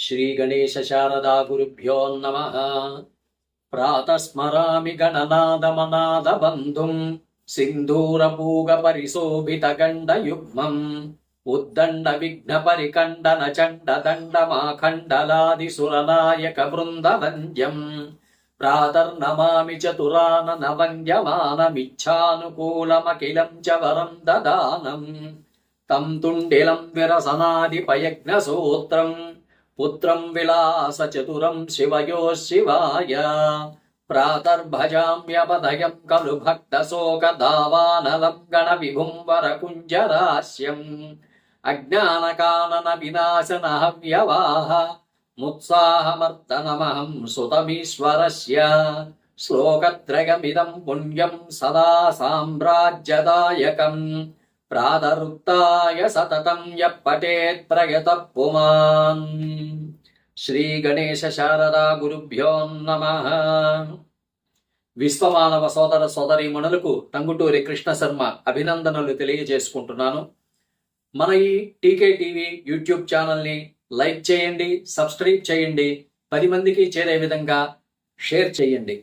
శ్రీ గణేశ శారదా గురుభ్యో నమః. ప్రాతస్మరామి గణనాదమనాద బంధుం సింధూరపూగ పరిశోభిత గండయుగ్మం ఉద్దండ విఘ్న పరికండన చండ దండమాఖండలాది సురనాయక బృందవంద్యం ప్రాతర్నమామి చతురానన వంద్యమానమిచ్ఛానుకూలమఖిలం చ వరం దదానం తం తుండిలం విరసనాదిపయజ్ఞ సూత్రం పుత్రం విలాస చతురం శివయో శివాయ ప్రాతర్భజామ్యపదయం ఖలు భక్త శోక దావానలం గణ విభుం వరకుంజరాస్యం అజ్ఞానకానన వినాశన హవ్యవాహ ముత్సాహమర్దనమహం సుతమీశ్వరస్య శ్లోకత్రయమిదం పుణ్యం సదా సామ్రాజ్యదాయకం ప్రాతరుక్తాయ సతతం యః పఠేత్ ప్రయతః పుమాన్. శ్రీ గణేశ శారదా గురుభ్యో నమః. విశ్వమానవ సోదర సోదరీమణులకు టంగుటూరి కృష్ణ శర్మ అభినందనలు తెలియజేసుకుంటున్నాను. మన ఈ టీకే టీవీ యూట్యూబ్ ఛానల్ని లైక్ చేయండి, సబ్స్క్రైబ్ చేయండి, 10 మందికి చేరే విధంగా షేర్ చేయండి.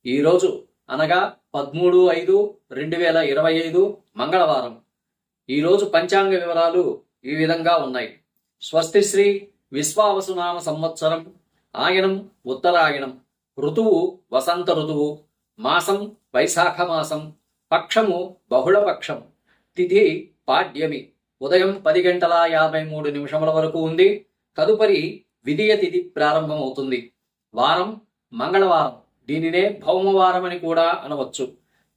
ఈరోజు అనగా 13/5/2025 మంగళవారం. ఈరోజు పంచాంగ వివరాలు ఈ విధంగా ఉన్నాయి. స్వస్తి శ్రీ విశ్వావసునామ సంవత్సరం, ఆయనం ఉత్తరాయణం, ఋతువు వసంత ఋతువు, మాసం వైశాఖ మాసం, పక్షము బహుళపక్షం, తిథి పాడ్యమి, ఉదయం 10:53 వరకు ఉంది. తదుపరి విదియ తిథి ప్రారంభమవుతుంది. వారం మంగళవారం, దీనినే భౌమవారం అని కూడా అనవచ్చు.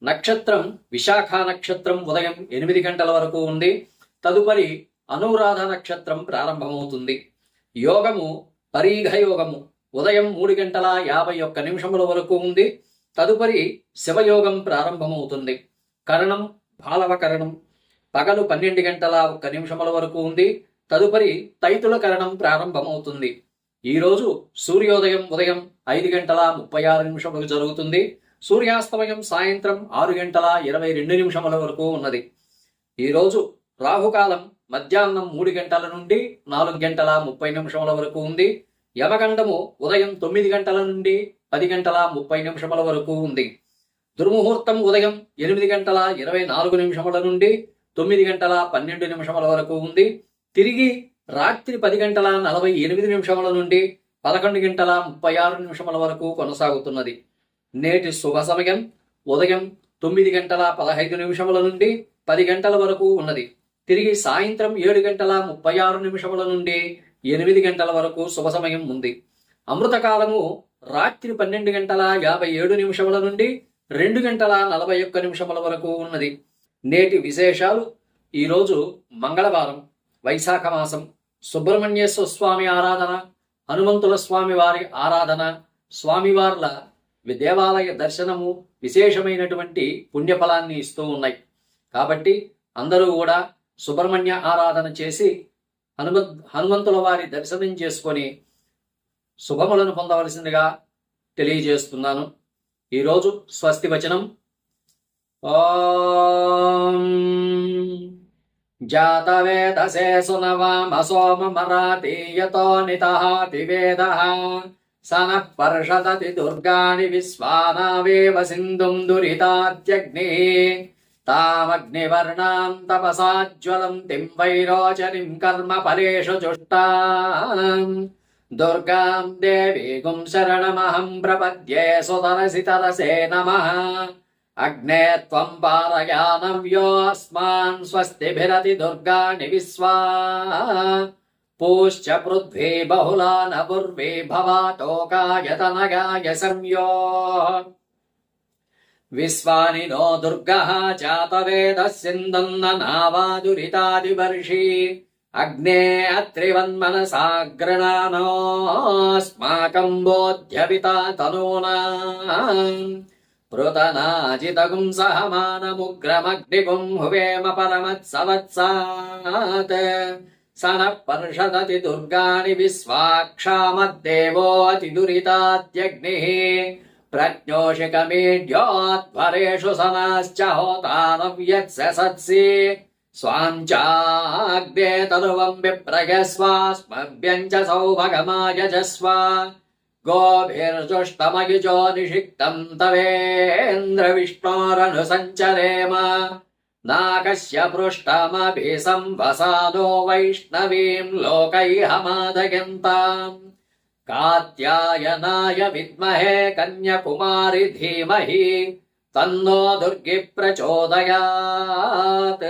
నక్షత్రం విశాఖ నక్షత్రం ఉదయం 8 గంటల వరకు ఉంది. తదుపరి అనురాధ నక్షత్రం ప్రారంభమవుతుంది. యోగము పరీఘ యోగము ఉదయం 3:51 వరకు ఉంది. తదుపరి శివయోగం ప్రారంభమవుతుంది. కరణం బాలవకరణం పగలు 12:01 వరకు ఉంది. తదుపరి తైతుల కరణం ప్రారంభమవుతుంది. ఈరోజు సూర్యోదయం ఉదయం 5:36 జరుగుతుంది. సూర్యాస్తమయం సాయంత్రం 6:22 వరకు ఉన్నది. ఈరోజు రాహుకాలం మధ్యాహ్నం 3 గంటల నుండి 4:30 వరకు ఉంది. యమగండము ఉదయం 9 గంటల నుండి 10:30 వరకు ఉంది. దుర్ముహూర్తం ఉదయం 8:24 నుండి 9:12 వరకు ఉంది. తిరిగి రాత్రి 10:48 నుండి 11:36 వరకు కొనసాగుతున్నది. నేటి శుభ సమయం ఉదయం 9:15 నుండి 10 గంటల వరకు ఉన్నది. తిరిగి సాయంత్రం 7:36 నుండి 8 గంటల వరకు శుభ సమయం ఉంది. అమృతకాలము రాత్రి 12:57 నుండి 2:41 వరకు ఉన్నది. నేటి విశేషాలు: ఈరోజు మంగళవారం, వైశాఖ మాసం, సుబ్రహ్మణ్యేశ్వర స్వామి ఆరాధన, హనుమంతుల స్వామి వారి ఆరాధన, స్వామివార్ల దేవాలయ దర్శనము విశేషమైనటువంటి పుణ్యఫలాన్ని ఇస్తూ ఉన్నాయి. కాబట్టి అందరూ కూడా సుబ్రహ్మణ్య ఆరాధన చేసి హనుమంతుల వారి దర్శనం చేసుకొని శుభములను పొందవలసిందిగా తెలియజేస్తున్నాను. ఈరోజు స్వస్తి వచనం: ఓం జాతవేదసే సునవామ సోమమరాతీయతో నితహాతి వేదః సనః పర్షదతి దుర్గాని విశ్వానావేవ సింధుం దురితాత్యగ్నిః తామగ్నివర్ణాం తపసాజ్వలంతిం వైరోచనిం కర్మ ఫలేషు జుష్టాం దుర్గాం దేవీగుం శరణమహం ప్రపద్యే సుతరసితరసే నమః అగ్నే త్వం పారయానవ్యోऽస్మాన్ స్వస్తిభిరతి దుర్గాని విశ్వా పూశ్చ పృథ్వీ బహుళా నపుర్వీ భవాతోకాయతనగాయ సంయో విశ్వాని నో దుర్గః జాతవేదః సింధున్న నావాదురితాదివర్షి అగ్నే అత్రివన్మనసాగ్రణానోస్మాకం బోధ్యపితా తనూనా పృతనాజితగుం సహమానముగ్రమగ్నిగుం హువేమ పరమత్సవత్సాత్ సనః పర్షదతి దుర్గాని విశ్వాక్షామద్దేవోऽతిదురితాత్యగ్నిః ప్రజ్ఞోషికమీడ్యోద్వరేషు సనాశ్చ హోతానవ్యత్స సత్సి स्वाञ्चाग्ने तनुवं विप्रयस्वास्मभ्यं च सौभगमायजस्व गोभिर्जुष्टमयुजो निषिक्तं तवेन्द्रविष्णोरनुसञ्चरेम नाकस्य पृष्ठमभिसंवसानो वैष्णवीं लोकैहमादयन्ताम् कात्यायनाय विद्महे कन्याकुमारि धीमहि तन्नो दुर्गी प्रचोदयात्।